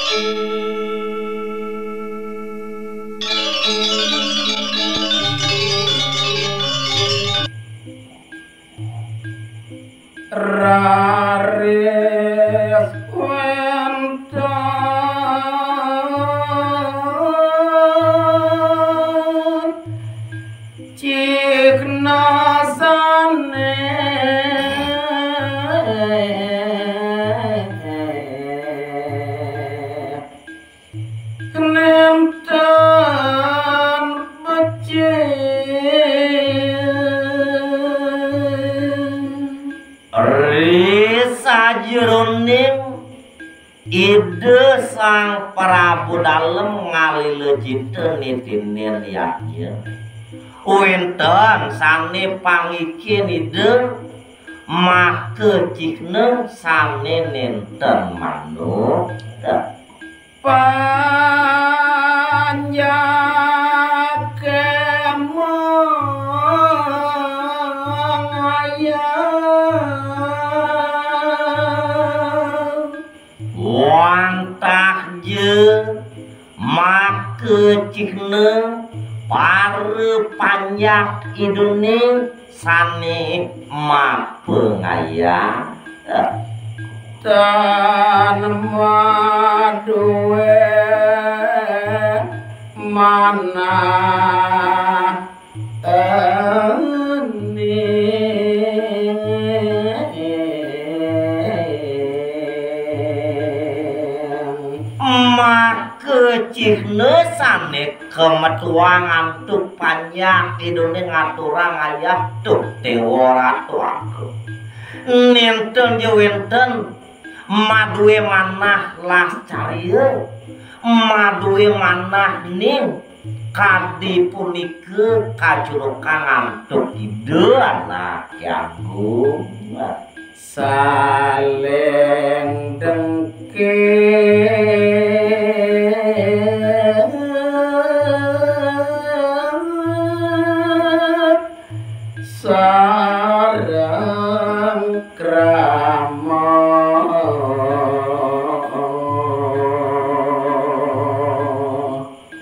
Raris wenten ciknasane nenten sajroning ide Sang Prabu dalem ngalilejiteun nitinin yatnya wenten sane pangikin ide make cikneung sane nenten manuk panjake wantah je make cikneung pare panjak idune sane mapengaya tan maduwe mana cikne sane kemetuangan tuh panjang idune ngaturang ayah tuh dewa ratu aku nenten je wenten maduwe manah las carieu maduwe manah ning kadi punike kajurukan antuk ide anak yagung saling dengki sarang krama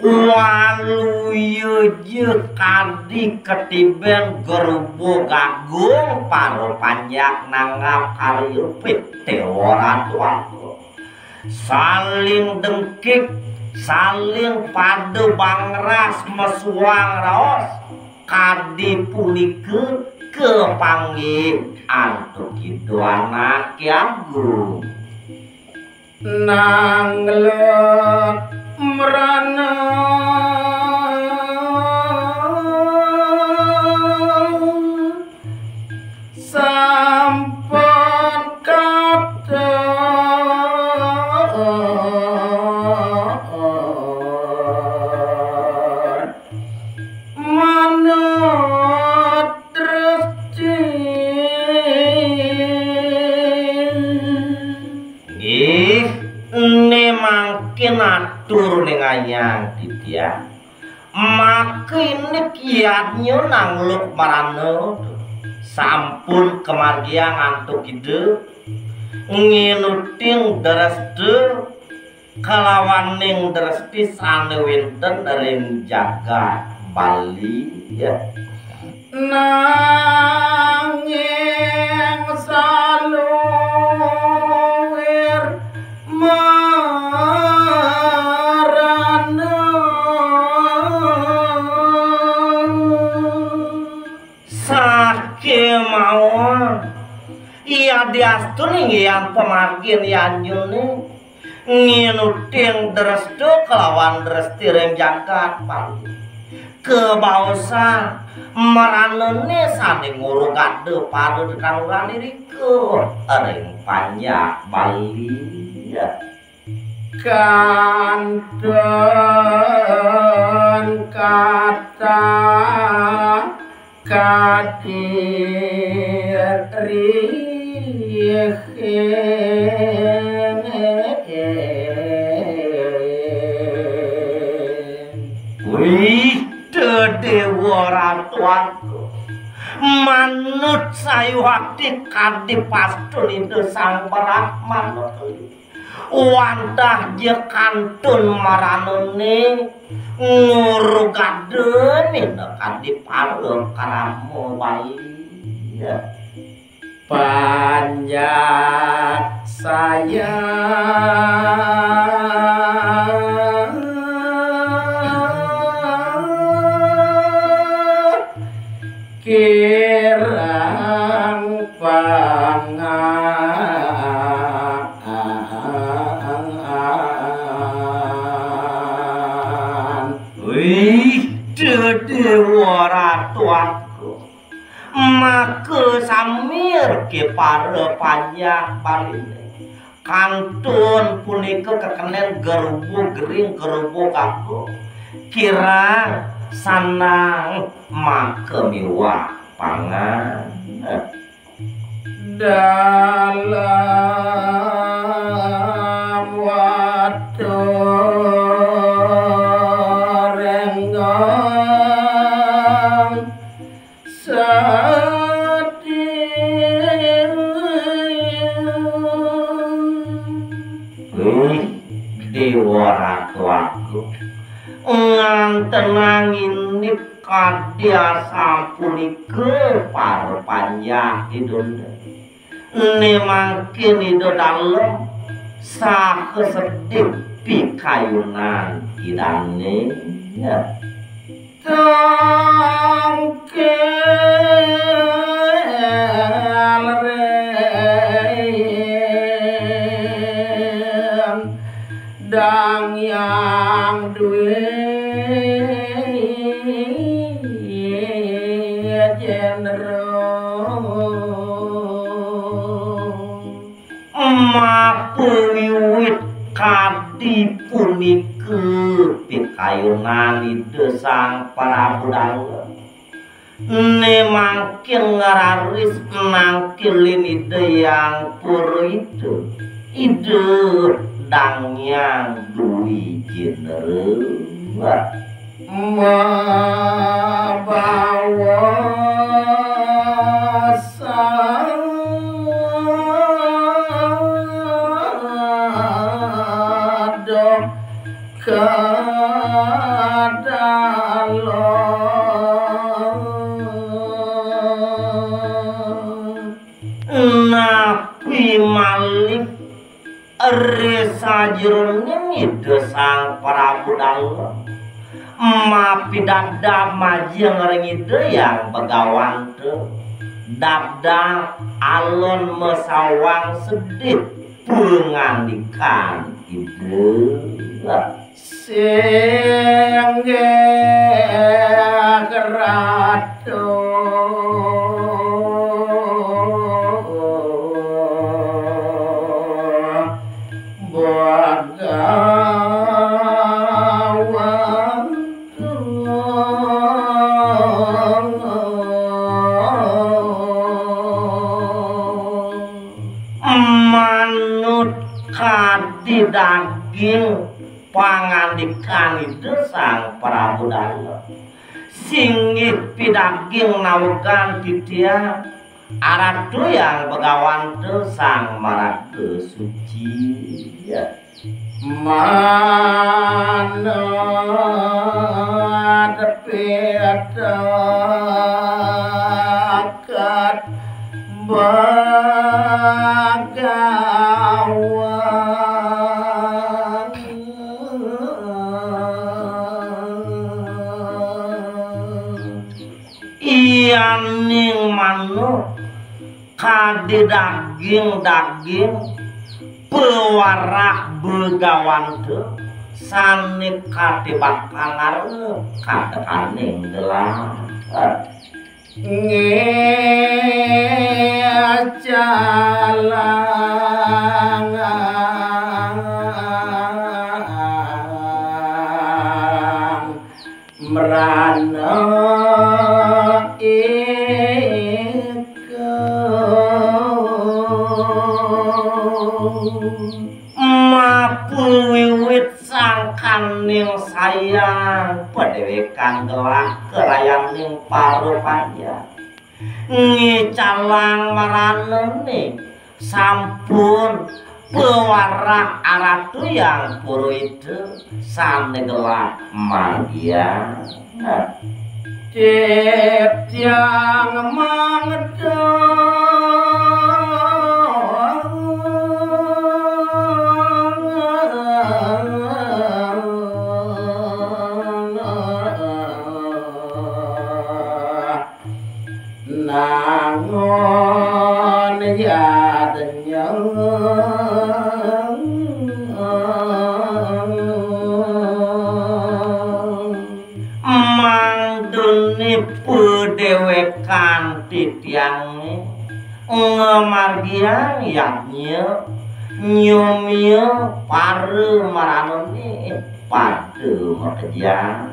waluyu je kadi ketiben gerubo gagung paro panjak nanggap kariupit teora tuaku saling dengkik saling padu bangras mesuang raos kadi punike kepanggih antuk itu anak yagung nanglek merana sampun kata atur ning ayang ditya makine kiatnya nangluk marano sampun kemargian ngantuk ide nginuting dreste kalawaning dresti sane wenten ring jagat Bali ya nanging saluwir iya diastun yang pemargin yanjune nginuting drestu kelawan dresti reng jagat Bali kebausan meranene sane ngurung gade padu kanuran diriku reng panjak Bali ya kanten kata kadir wih dewa ratuanku manut sayu hakti kadi pastun itu sang Brahman Wandah je kantun maranone ngurugadeni nekan di pareu karamu Bali ya. Panjat saya kirang pangan. Wih, dewa ratuanku, maka samir ke para panjang Bali kantun punika kekenen gerbu gering gerbu kaku kirang sanang maka miwah pangan dalam waktu renggang dewa ratuaku ngantenangin kadya sampunike para panjang idune ne mangkin ido dalem sah kesedip pikayunan idane ya dang yang duwe jenero mapu wiwit kadi punike pikayunan ide sang Prabu Dalem ne mangkin ngararis nangkilin ide yang pur itu ide dang yang duwi jenero mabawa sadok kadalon napi malik resa jroning ide sang Prabu Dalem mapi dadap majeng ring ide yang begawan teu dabda alon mesawang sedih pengandikan ide sing geratu manut kadi daging pangandikan itu sang Prabu Dalem singit pidaging nawegan titia aratu yang begawan tu sang Marake Suci ya manut pitakat bagawan iyaning manuk kade daging pewarah begawan teu sanik kade bakangarep kadekaning gelang ngecalang merana mapu wiwit sangkaning sayang padewekan gelah kerayaning paru panjang ngicalang maranene sampun pewara aratu yang puru itu sanegelak magia cip yang nangon yadnya mangduni pedewekan titiang ngemargian yaknya nyumnya pare maranoni padu merjang